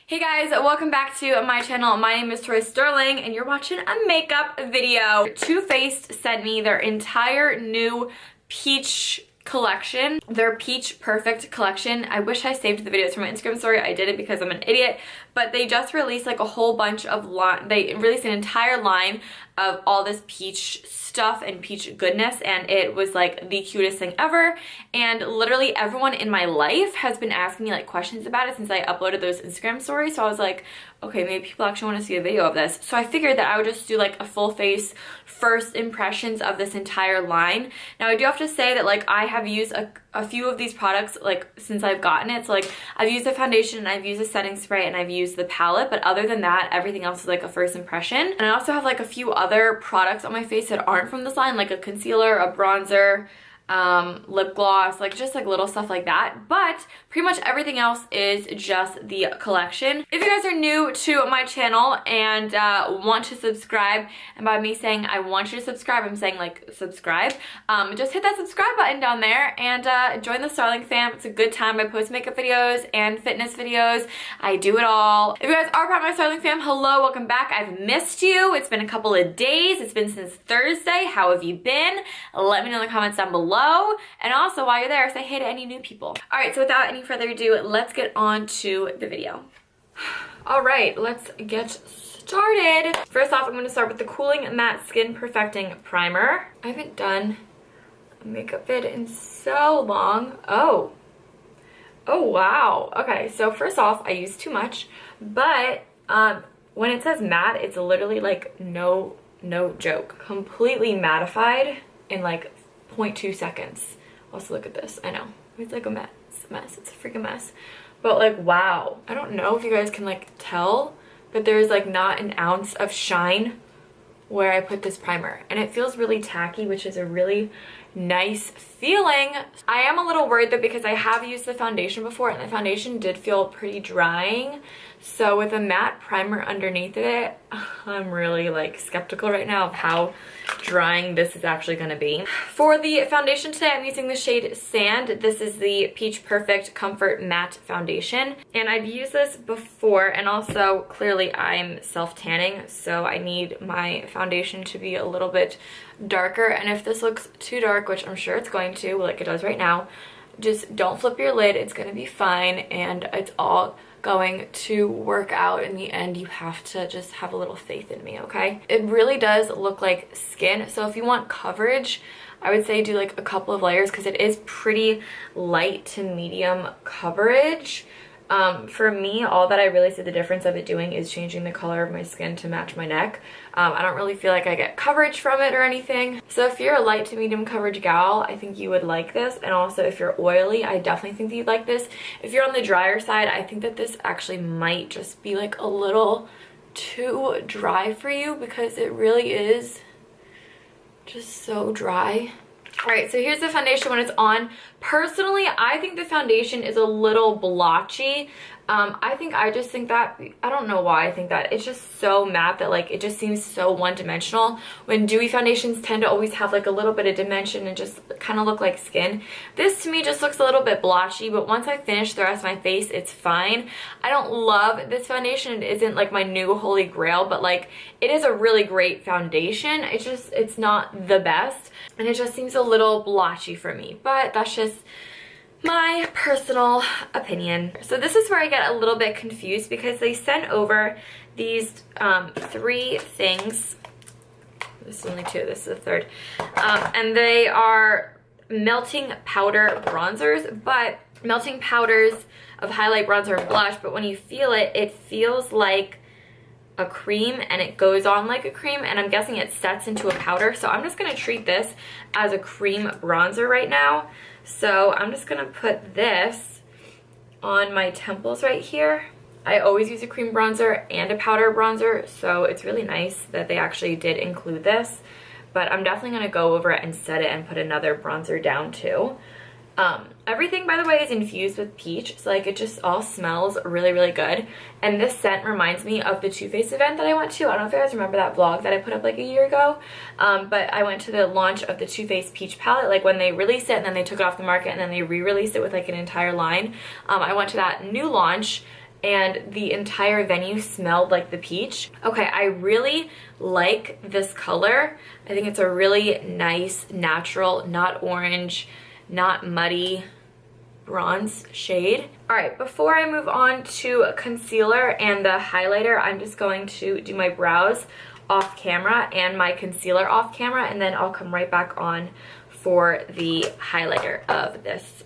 Hey guys, welcome back to my channel. My name is Tori Starling and you're watching a makeup video. TooFaced sent me their entire new peach collection, their Peach Perfect collection. I wish I saved the videos from my Instagram story. I didn't because I'm an idiot, but they just released like a whole bunch of they released an entire line of all this peach stuff and peach goodness, and it was like the cutest thing ever. And literally everyone in my life has been asking me like questions about it since I uploaded those Instagram stories. So I was like, okay, maybe people actually want to see a video of this. So I figured that I would just do like a full face first impressions of this entire line. Now I do have to say that like I have used a few of these products like since I've gotten it. So like I've used the foundation and I've used a setting spray and I've used the palette, but other than that everything else is like a first impression. And I also have like a few other products on my face that aren't from this line, like a concealer, a bronzer, lip gloss, like just like little stuff like that, but pretty much everything else is just the collection. If you guys are new to my channel and want to subscribe, and by me saying I want you to subscribe, I'm saying like subscribe, just hit that subscribe button down there and join the Starling Fam. It's a good time. I post makeup videos and fitness videos. I do it all. If you guys are part of my Starling Fam, hello, welcome back. I've missed you. It's been a couple of days. It's been since Thursday. How have you been? Let me know in the comments down below. And also while you're there, say hey to any new people. All right, so without any further ado, let's get on to the video. All right, let's get started. First off, I'm going to start with the Cooling Matte Skin Perfecting Primer. I haven't done a makeup vid in so long. Oh wow. Okay, so first off, I use too much, but when it says matte, it's literally like no joke. Completely mattified in like 0.2 seconds. Also, look at this. I know it's like a mess. It's a freaking mess, but like wow, I don't know if you guys can like tell, but there's like not an ounce of shine where I put this primer, and it feels really tacky, which is a really nice feeling. I am a little worried though because I have used the foundation before and the foundation did feel pretty drying. So with a matte primer underneath it, I'm really like skeptical right now of how drying this is actually going to be. For the foundation today, I'm using the shade Sand. This is the Peach Perfect Comfort Matte Foundation, and I've used this before, and also clearly I'm self-tanning, so I need my foundation to be a little bit darker. And if this looks too dark, which I'm sure it's going to, like it does right now, just don't flip your lid. It's going to be fine, and it's all going to work out in the end. You have to just have a little faith in me, okay? It really does look like skin, so if you want coverage, I would say do like a couple of layers because it is pretty light to medium coverage. For me, all that I really see the difference of it doing is changing the color of my skin to match my neck. I don't really feel like I get coverage from it or anything. So if you're a light to medium coverage gal, I think you would like this. And also if you're oily, I definitely think that you'd like this. If you're on the drier side, I think that this actually might just be like a little too dry for you because it really is just so dry. All right, so here's the foundation when it's on. Personally, I think the foundation is a little blotchy. I just think that, I don't know why I think that. It's just so matte that like it just seems so one-dimensional. When dewy foundations tend to always have like a little bit of dimension and just kind of look like skin. This to me just looks a little bit blotchy, but once I finish the rest of my face, it's fine. I don't love this foundation. It isn't like my new holy grail, but like it is a really great foundation. It's not the best, and it just seems a little blotchy for me, but that's just my personal opinion. So this is where I get a little bit confused because they sent over these three things. This is only two, this is the third. And they are melting powder bronzers, but melting powders of highlight, bronzer, and blush, but when you feel it, it feels like a cream and it goes on like a cream, and I'm guessing it sets into a powder. So I'm just gonna treat this as a cream bronzer right now. So I'm just gonna put this on my temples right here. I always use a cream bronzer and a powder bronzer, so it's really nice that they actually did include this, but I'm definitely gonna go over it and set it and put another bronzer down too. Everything, by the way, is infused with peach, so like it just all smells really, really good. And this scent reminds me of the TooFaced event that I went to. I don't know if you guys remember that vlog that I put up like a year ago, but I went to the launch of the TooFaced peach palette, like when they released it and then they took it off the market and then they re-released it with like an entire line. I went to that new launch and the entire venue smelled like the peach. Okay, I really like this color. I think it's a really nice, natural, not orange, not muddy bronze shade. All right, before I move on to concealer and the highlighter, I'm just going to do my brows off camera and my concealer off camera, and then I'll come right back on for the highlighter of this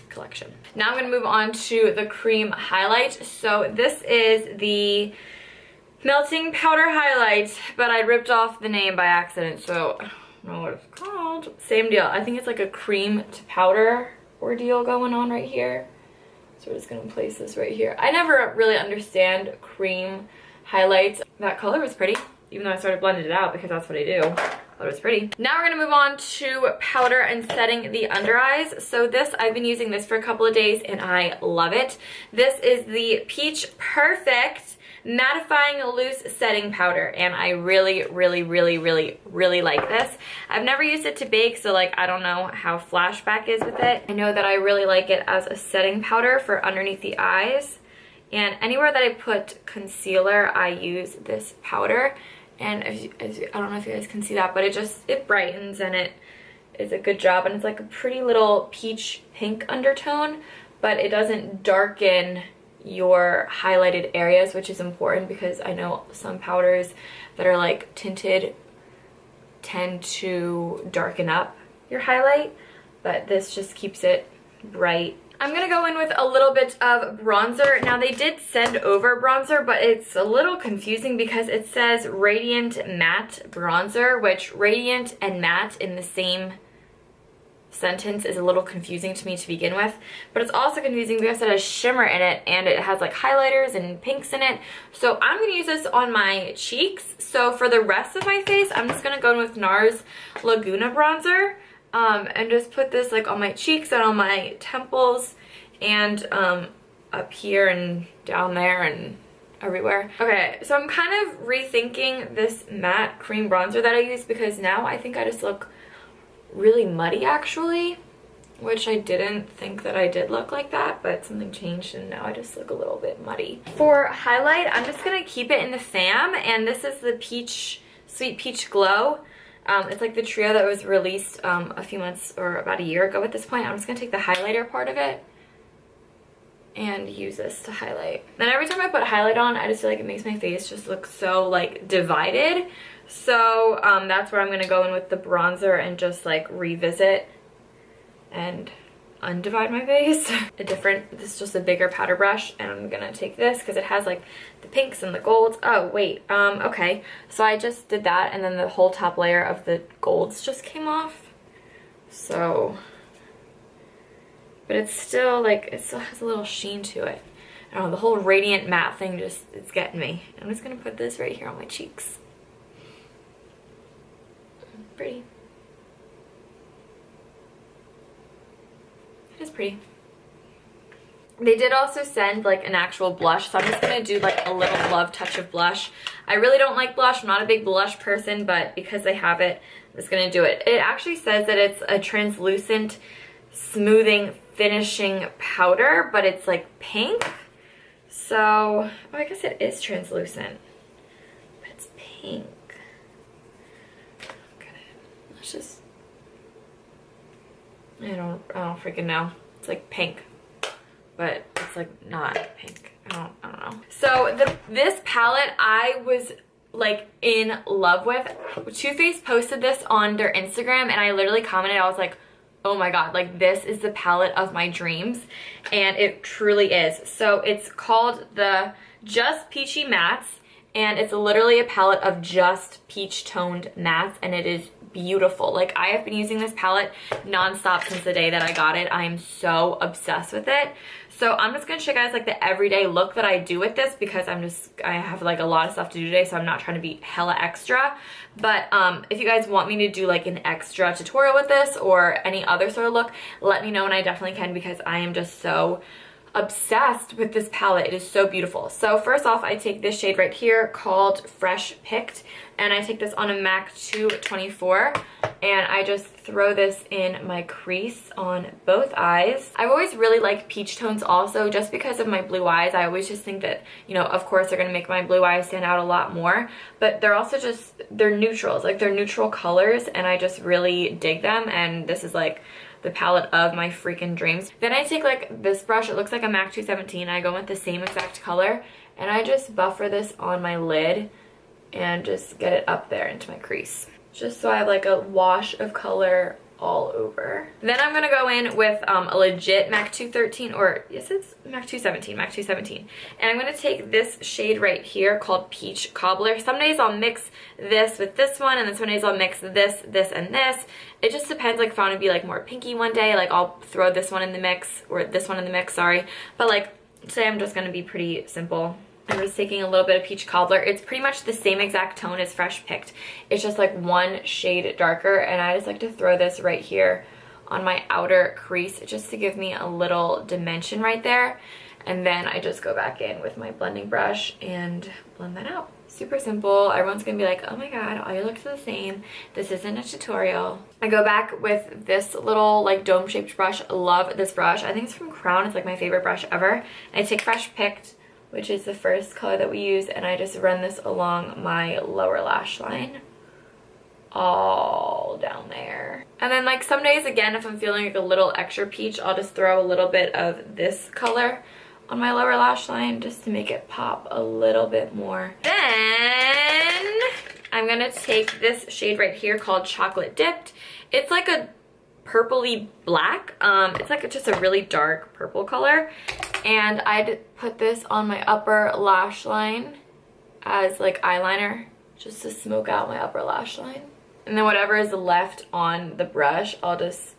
collection. Now I'm going to move on to the cream highlight. So this is the Melting Powder Highlight, but I ripped off the name by accident, so I don't know what it's called. Same deal. I think it's like a cream to powder ordeal going on right here. So we're just going to place this right here. I never really understand cream highlights. That color was pretty, even though I started blending it out because that's what I do. But it was pretty. Now we're going to move on to powder and setting the under eyes. So this, I've been using this for a couple of days and I love it. This is the Peach Perfect Mattifying Loose Setting Powder, and I really like this. I've never used it to bake, so like I don't know how flashback is with it. I know that I really like it as a setting powder for underneath the eyes, and anywhere that I put concealer I use this powder, and I don't know if you guys can see that, but it brightens and it is a good job, and it's like a pretty little peach pink undertone, but it doesn't darken your highlighted areas, which is important because I know some powders that are like tinted tend to darken up your highlight, but this just keeps it bright. I'm gonna go in with a little bit of bronzer. Now they did send over bronzer, but it's a little confusing because it says Radiant Matte Bronzer, which radiant and matte in the same sentence is a little confusing to me to begin with, but it's also confusing because it has shimmer in it and it has like highlighters and pinks in it. So I'm going to use this on my cheeks. So for the rest of my face, I'm just going to go in with NARS Laguna bronzer and just put this like on my cheeks and on my temples and up here and down there and everywhere. Okay, so I'm kind of rethinking this matte cream bronzer that I use because now I think I just look really muddy actually, which I didn't think that I did look like that, but something changed and now I just look a little bit muddy. For highlight, I'm just gonna keep it in the Fam, and this is the Sweet Peach Glow. It's like the trio that was released a few months or about a year ago at this point. I'm just gonna take the highlighter part of it and use this to highlight. Then every time I put highlight on, I just feel like it makes my face just look so like divided. So that's where I'm going to go in with the bronzer and just like revisit and undivide my face. This is just a bigger powder brush, and I'm going to take this because it has like the pinks and the golds. Oh wait, okay. So I just did that, and then the whole top layer of the golds just came off. So, but it's still like, it still has a little sheen to it. I don't know, the whole radiant matte thing it's getting me. I'm just going to put this right here on my cheeks. Pretty. It is pretty. They did also send like an actual blush, so I'm just gonna do like a little love touch of blush. I really don't like blush. I'm not a big blush person, but because they have it, I'm just gonna do it. It actually says that it's a translucent smoothing finishing powder, but it's like pink. So, oh, I guess it is translucent, but it's pink. Just, I don't freaking know. It's like pink, but it's like not pink. I don't know. So this palette I was like in love with. TooFaced posted this on their Instagram, and I literally commented. I was like, oh my god, like this is the palette of my dreams, and it truly is. So it's called the Just Peachy Mattes, and it's literally a palette of just peach toned mattes, and it is beautiful. Like I have been using this palette nonstop since the day that I got it. I am so obsessed with it. So I'm just gonna show you guys like the everyday look that I do with this because I have like a lot of stuff to do today, so I'm not trying to be hella extra. But if you guys want me to do like an extra tutorial with this or any other sort of look, let me know and I definitely can because I am just so obsessed with this palette. It is so beautiful. So first off, I take this shade right here called Fresh Picked, and I take this on a MAC 224, and I just throw this in my crease on both eyes. I've always really liked peach tones also, just because of my blue eyes. I always just think that, you know, of course they're gonna make my blue eyes stand out a lot more, but they're also just, they're neutrals, like they're neutral colors, and I just really dig them, and this is like the palette of my freaking dreams. Then I take like this brush, it looks like a MAC 217, I go with the same exact color, and I just buffer this on my lid and just get it up there into my crease, just so I have like a wash of color all over. Then I'm gonna go in with a legit MAC 213, or yes, it's MAC 217, and I'm gonna take this shade right here called Peach Cobbler. Some days I'll mix this with this one, and then some days I'll mix this, and this. It just depends, like if I want to be like more pinky one day, like I'll throw this one in the mix, or this one in the mix, sorry. But like today I'm just gonna be pretty simple. I'm just taking a little bit of Peach Cobbler. It's pretty much the same exact tone as Fresh Picked. It's just like one shade darker, and I just like to throw this right here on my outer crease just to give me a little dimension right there. And then I just go back in with my blending brush and blend that out. Super simple. Everyone's gonna be like, oh my god, all your looks are the same. This isn't a tutorial. I go back with this little like dome shaped brush. Love this brush. I think it's from Crown. It's like my favorite brush ever. And I take Fresh Picked, which is the first color that we use, and I just run this along my lower lash line, all down there. And then like some days, again, if I'm feeling like a little extra peach, I'll just throw a little bit of this color on my lower lash line just to make it pop a little bit more. Then I'm gonna take this shade right here called Chocolate Dipped. It's like a purpley black. It's like just a really dark purple color, and I'd put this on my upper lash line as like eyeliner just to smoke out my upper lash line. And then whatever is left on the brush, I'll just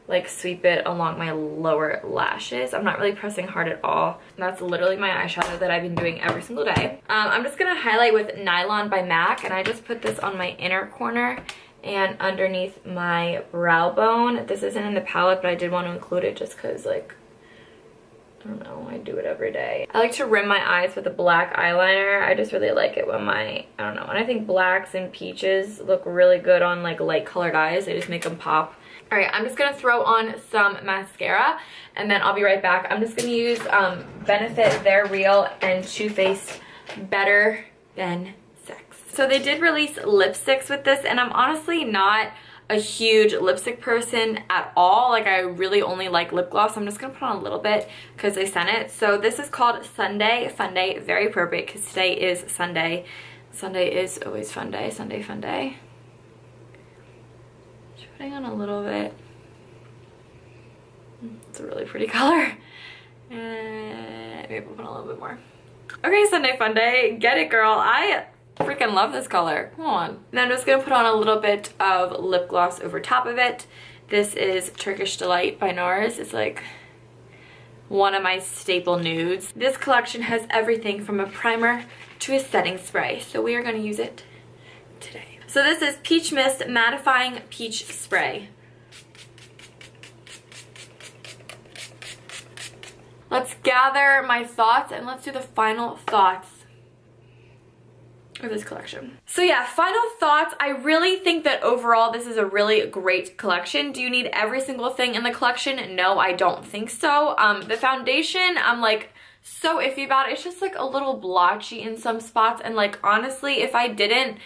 like sweep it along my lower lashes. I'm not really pressing hard at all. That's literally my eyeshadow that I've been doing every single day. I'm just gonna highlight with Nylon by MAC, and I just put this on my inner corner and underneath my brow bone. This isn't in the palette, but I did want to include it just because, like, I don't know, I do it every day. I like to rim my eyes with a black eyeliner. I just really like it when my, I don't know, and I think blacks and peaches look really good on like light colored eyes. They just make them pop. All right, I'm just gonna throw on some mascara, and then I'll be right back. I'm just gonna use Benefit They're Real and TooFaced Better Than Sex. So they did release lipsticks with this, and I'm honestly not a huge lipstick person at all. Like, I really only like lip gloss. I'm just gonna put on a little bit because they sent it. So this is called Sunday Fun Day. Very appropriate because today is Sunday. Sunday is always fun day. Sunday Fun Day. Just putting on a little bit. It's a really pretty color. And maybe we'll put on a little bit more. Okay, Sunday Fun Day. Get it, girl. I freaking love this color. Come on. Then I'm just gonna put on a little bit of lip gloss over top of it. This is Turkish Delight by NARS. It's like one of my staple nudes. This collection has everything from a primer to a setting spray, so we are gonna use it today. So this is Peach Mist Mattifying Peach Spray. Let's gather my thoughts and let's do the final thoughts of this collection. So yeah, final thoughts. I really think that overall this is a really great collection. Do you need every single thing in the collection? No, I don't think so. The foundation, I'm like so iffy about it. It's just like a little blotchy in some spots, and like honestly, if I didn't,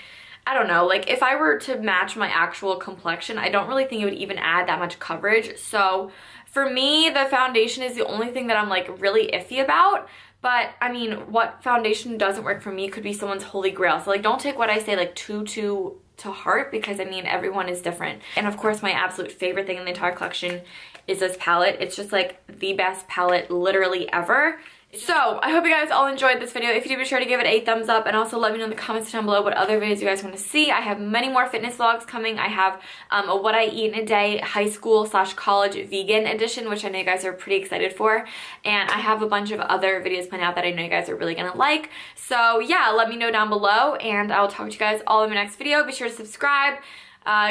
I don't know, like if I were to match my actual complexion, I don't really think it would even add that much coverage. So for me, the foundation is the only thing that I'm like really iffy about. But I mean, what foundation doesn't work for me could be someone's holy grail. So like, don't take what I say like too to heart, because I mean, everyone is different. And of course, my absolute favorite thing in the entire collection is this palette. It's just like the best palette literally ever. So I hope you guys all enjoyed this video. If you do, be sure to give it a thumbs up, and also let me know in the comments down below what other videos you guys want to see. I have many more fitness vlogs coming. I have a what I eat in a day high school / college vegan edition, which I know you guys are pretty excited for, and I have a bunch of other videos planned out that I know you guys are really gonna like. So yeah, let me know down below, and I'll talk to you guys all in my next video. Be sure to subscribe,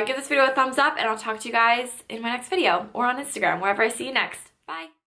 give this video a thumbs up, and I'll talk to you guys in my next video or on Instagram, wherever I see you next. Bye.